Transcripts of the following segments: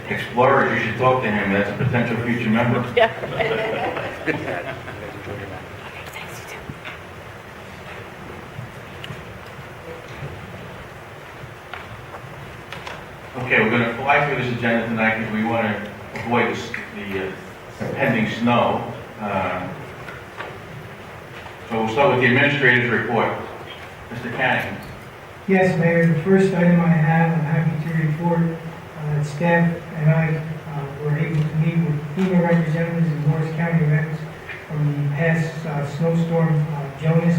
Explorers, you should talk to him. That's a potential future member. Yeah. Okay, we're going to fly through this agenda tonight because we want to avoid the pending snow. So we'll start with the administrator's report. Mr. Canning. Yes, Mayor, the first item I have, I'm happy to report that staff and I were able to meet with FEMA representatives and Morris County reps from the past snowstorm, Jonas.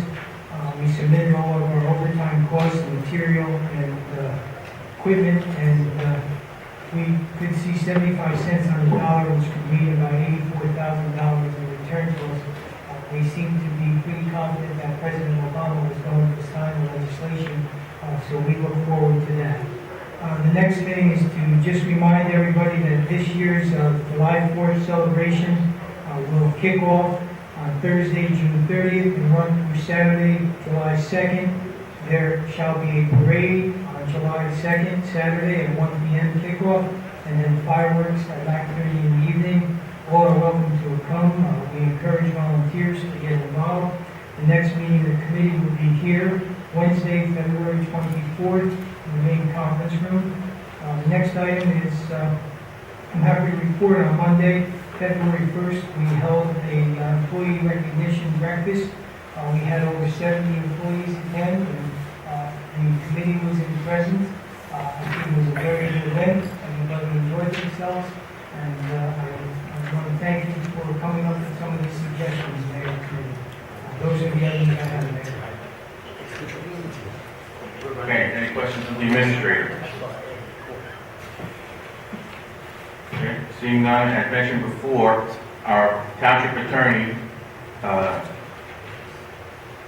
We submitted all of our overtime costs, material, and equipment, and we could see 75 cents on the dollar, which could mean about $84,000 in return to us. They seem to be pretty confident that President Obama was going to sign the legislation, so we look forward to that. The next thing is to just remind everybody that this year's July 4th celebration will kick off on Thursday, June 30th, and run through Saturday, July 2nd. There shall be a parade on July 2nd, Saturday at 1 p.m. kickoff, and then fireworks at 9:30 in the evening. All are welcome to come. We encourage volunteers to get involved. The next meeting of the committee will be here Wednesday, February 24th, in the main conference room. The next item is, I'm happy to report on Monday, February 1st, we held a employee recognition breakfast. We had over 70 employees attend, and the committee was in presence. I think it was a very good event. Everybody enjoyed themselves, and I want to thank you for coming up with some of the suggestions, Mayor and Committee. Those are the items I have, Mayor. Okay, any questions of the administrator? Okay, seeing none, as mentioned before, our township attorney has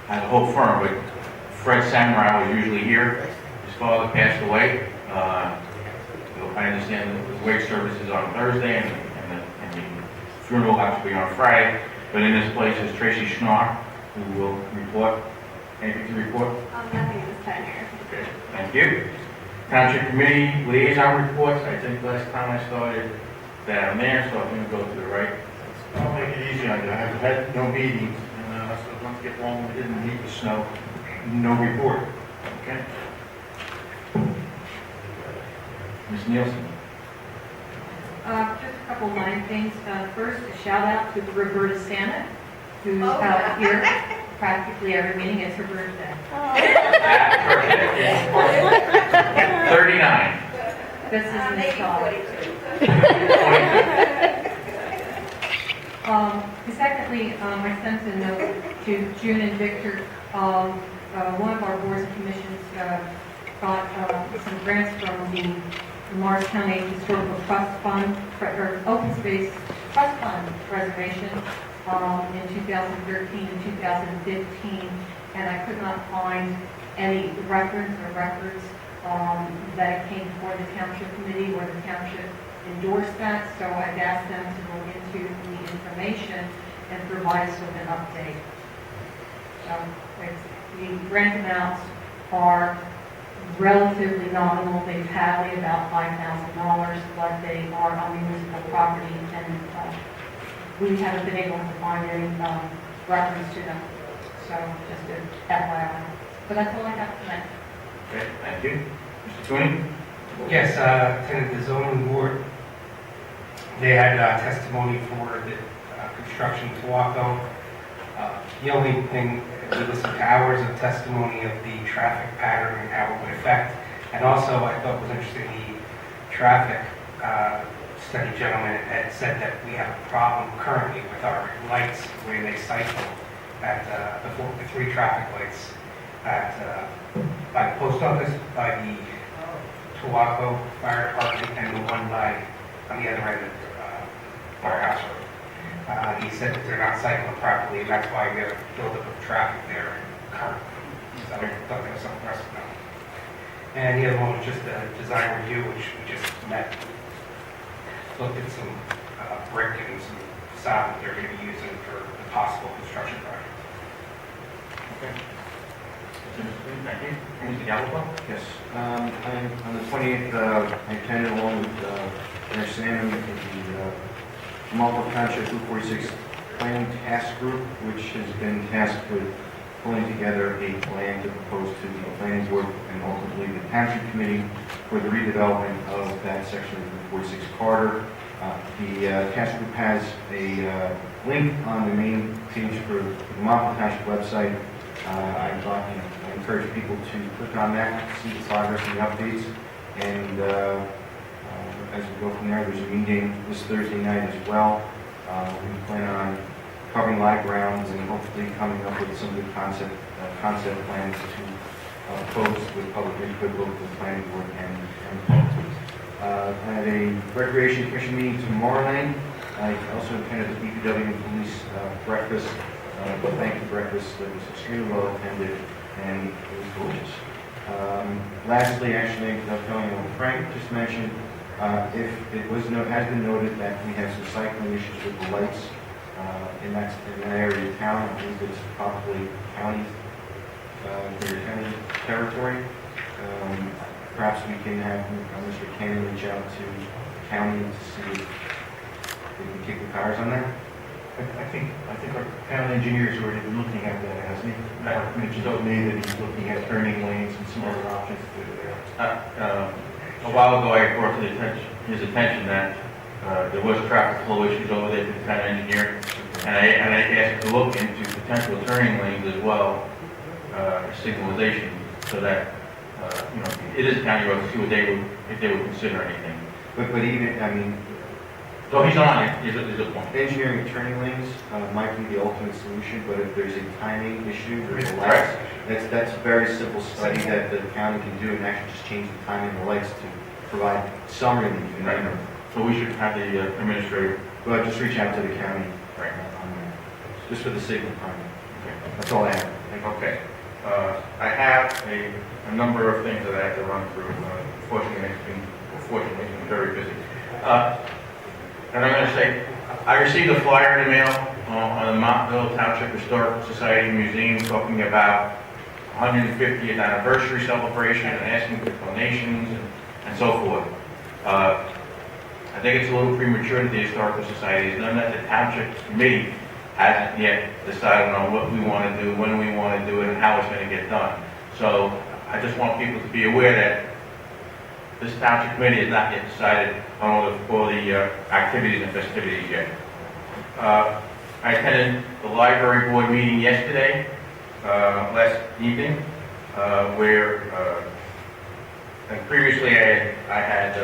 a whole firm, but Fred Samurai was usually here. His father passed away. I understand the wake service is on Thursday and the funeral will actually be on Friday. But in this place is Tracy Schnarr, who will report. Anything to report? Nothing this time here. Okay, thank you. Township Committee liaison reports. I think last time I started down there, so I'm going to go to the right. I'll make it easy on you. I've had no meetings, and so once get long, we didn't meet the snow. No report. Okay. Ms. Nielsen. Just a couple of line things. First, a shout out to Roberta Santa, who's out yeah. here practically every meeting. It's her birthday. Happy birthday. 39. This is Miss Dawn. Secondly, I sent a note to June and Victor. One of our boards and commissions got some grants from the Morris County Historical Trust Fund, or Open Space Trust Fund Preservation in 2013 and 2015, and I could not find any records that came before the Township Committee or the Township endorsed that, so I've asked them to look into the information and provide us with an update. The grant amounts are relatively nominal. They tally about $5,000, but they are on municipal property, and we haven't been able to find any reference to them. So just a FYI. But that's all I have tonight. Okay, thank you. Mr. Twinning? Yes, attended the zoning board. They had testimony for the construction of Tuaco. The only thing, we listened to hours of testimony of the traffic pattern and how it would affect. And also, I thought was interesting, the traffic study gentleman had said that we have a problem currently with our lights, the way they cycle at the three traffic lights at by the post office, by the Tuaco Fire Department, and the one on the other end of Firehouse Road. He said that they're not cycling properly, and that's why we have a buildup of traffic there currently. So I thought that was something for us to know. And the other one was just a design review, which we just met. Looked at some brick and some facade that they're going to be using for the possible construction project. Okay. Thank you. Mr. Gallopo? Yes, on the 28th, I attended along with Mayor Salmon, the Multiple Township Route 46 Planning Task Group, which has been tasked with pulling together a plan to propose to the planning board and ultimately the township committee for the redevelopment of that section of the 46 corridor. The task group has a link on the main page for the Multiple Township website. I encourage people to click on that, see the progress and the updates, and as we go from there, there's a meeting this Thursday night as well. We plan on covering a lot of grounds and hopefully coming up with some good concept plans to post with public input, both the planning board and the public. I have a recreation commission meeting tomorrow night. I also attended the DPW and police breakfast. Thank you breakfast. It was extremely well attended and it was gorgeous. Lastly, actually, telling what Frank just mentioned, if it has been noted that we have some cycling issues with the lights in that area of town. I believe it's probably county territory. Perhaps we can have Mr. Cannon reach out to the county to see if they can kick the tires on that. I think our town engineer's already been looking at that, hasn't he? Mark mentioned to me that he's looking at turning lanes and some other options to do there. A while ago, I brought to his attention that there was traffic flow issues over there to the town engineer, and I asked him to look into potential turning lanes as well, signalization, so that it is a county road to see what if they would consider anything. But even, I mean, So he's on it. There's a point. engineering turning lanes might be the ultimate solution, but if there's a timing issue, there's a Correct. lights. That's a very simple study that the county can do and actually just change the timing of the lights to provide some relief. Right. So we should have the administrator. But just reach out to the county Right. on that, just for the sake of time. Okay. That's all I have. Okay. I have a number of things that I have to run through. Fortunately, it's been very busy. And I'm going to say, I received a flyer in the mail on the Montville Township Historical Society Museum talking about 150th anniversary celebration and asking for donations and so forth. I think it's a little premature that the Historical Society has done that. The Township Committee hasn't yet decided on what we want to do, when we want to do it, and how it's going to get done. So I just want people to be aware that this Township Committee has not yet decided on all the activities and festivities yet. I attended the library board meeting yesterday, last evening, where and previously I had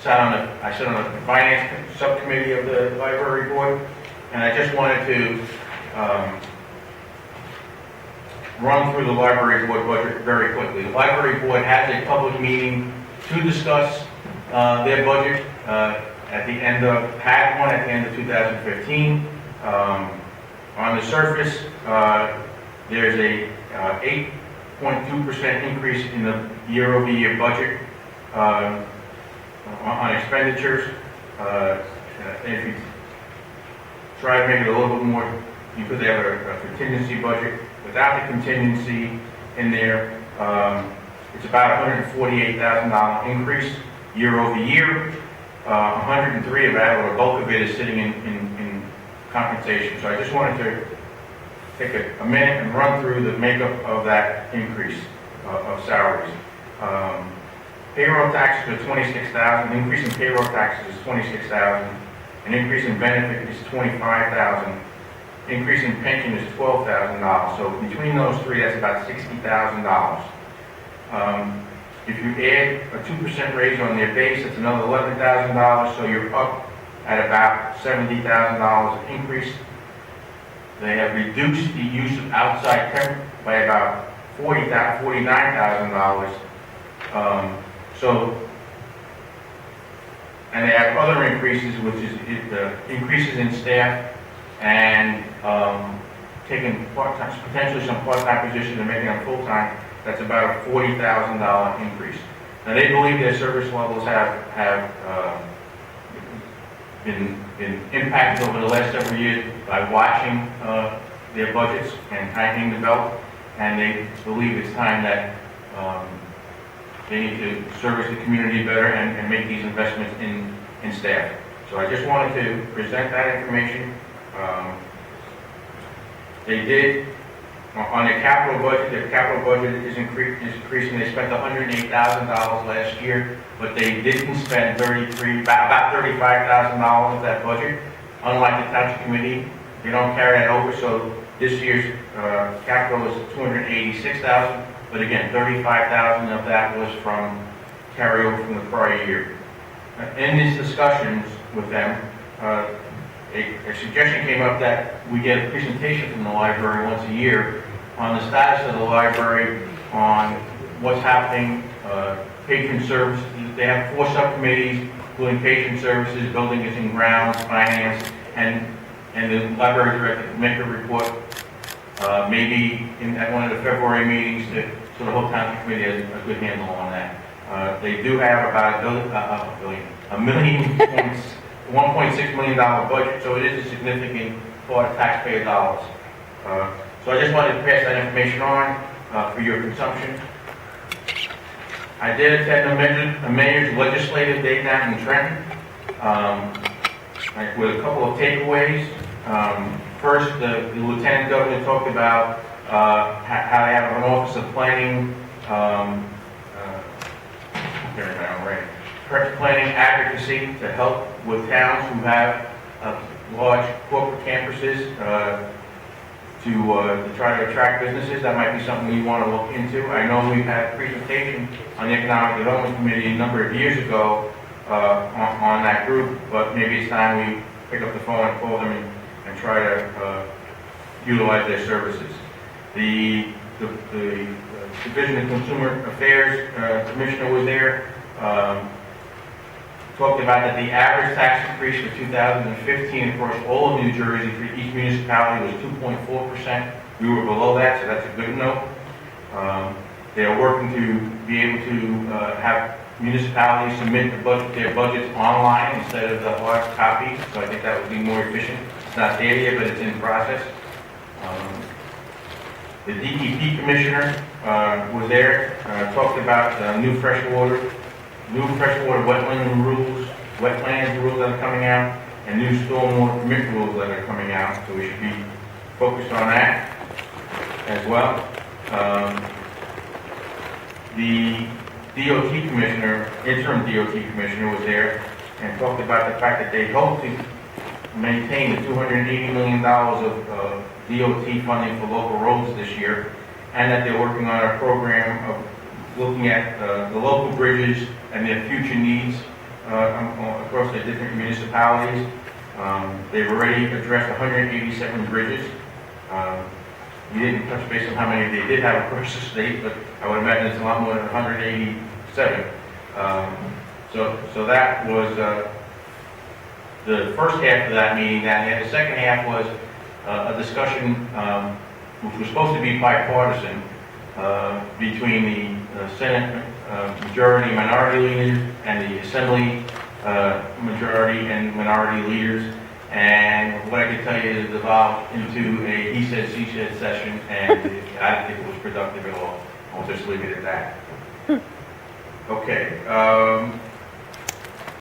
sat on the finance subcommittee of the library board, and I just wanted to run through the library board budget very quickly. The library board has a public meeting to discuss their budget had one at the end of 2015. On the surface, there's a 8.2% increase in the year-over-year budget on expenditures. If you try to make it a little bit more, you could have a contingency budget. Without the contingency in there, it's about $148,000 increase year over year. 103 of that, or a bulk of it, is sitting in compensation. So I just wanted to take a minute and run through the makeup of that increase of salaries. Payroll taxes are $26,000. Increase in payroll taxes is $26,000. An increase in benefit is $25,000. Increase in pension is $12,000. So between those three, that's about $60,000. If you add a 2% raise on their base, it's another $11,000. So you're up at about $70,000 increase. They have reduced the use of outside temp by about $49,000. And they have other increases, which is increases in staff and taking part-time, potentially some part-time positions and making them full-time. That's about a $40,000 increase. Now they believe their service levels have been impacted over the last several years by watching their budgets and tightening the belt, and they believe it's time that they need to service the community better and make these investments in staff. So I just wanted to present that information. They did, on their capital budget is increasing. They spent $108,000 last year, but they didn't spend about $35,000 of that budget. Unlike the township committee, they don't carry that over, so this year's capital is $286,000, but again, $35,000 of that was from carryover from the prior year. In these discussions with them, a suggestion came up that we get a presentation from the library once a year on the status of the library, on what's happening, patron services. They have 4 subcommittees, including patron services, buildings and grounds, finance, and the library director can make a report, maybe at one of the February meetings, so the whole township committee has a good handle on that. They do have about $1.6 million budget, so it is a significant part of taxpayer dollars. So I just wanted to pass that information on for your consumption. I did attend a mayor's legislative day down in Trenton with a couple of takeaways. First, the lieutenant governor talked about how they have an office of planning, planning advocacy to help with towns who have large corporate campuses to try to attract businesses. That might be something we want to look into. I know we've had a presentation on the Economic Development Committee a number of years ago on that group, but maybe it's time we pick up the phone and call them and try to utilize their services. The Division of Consumer Affairs Commissioner was there. Talked about that the average tax increase for 2015 across all of New Jersey for each municipality was 2.4%. We were below that, so that's a good note. They are working to be able to have municipalities submit their budgets online instead of the hard copy, so I think that would be more efficient. It's not there yet, but it's in process. The DEP Commissioner was there, talked about new freshwater wetland rules that are coming out, and new stormwater permit rules that are coming out, so we should be focused on that as well. The DOT Commissioner, interim DOT Commissioner was there and talked about the fact that they hope to maintain the $280 million of DOT funding for local roads this year, and that they're working on a program of looking at the local bridges and their future needs across the different municipalities. They've already addressed 187 bridges. We didn't touch base on how many they did have across the state, but I would imagine it's a lot more than 187. So that was the first half of that meeting. And the second half was a discussion which was supposed to be bipartisan between the Senate majority minority leaders and the Assembly majority and minority leaders. And what I can tell you is it evolved into a he said, she said session, and I didn't think it was productive at all. I'll just leave it at that. Okay.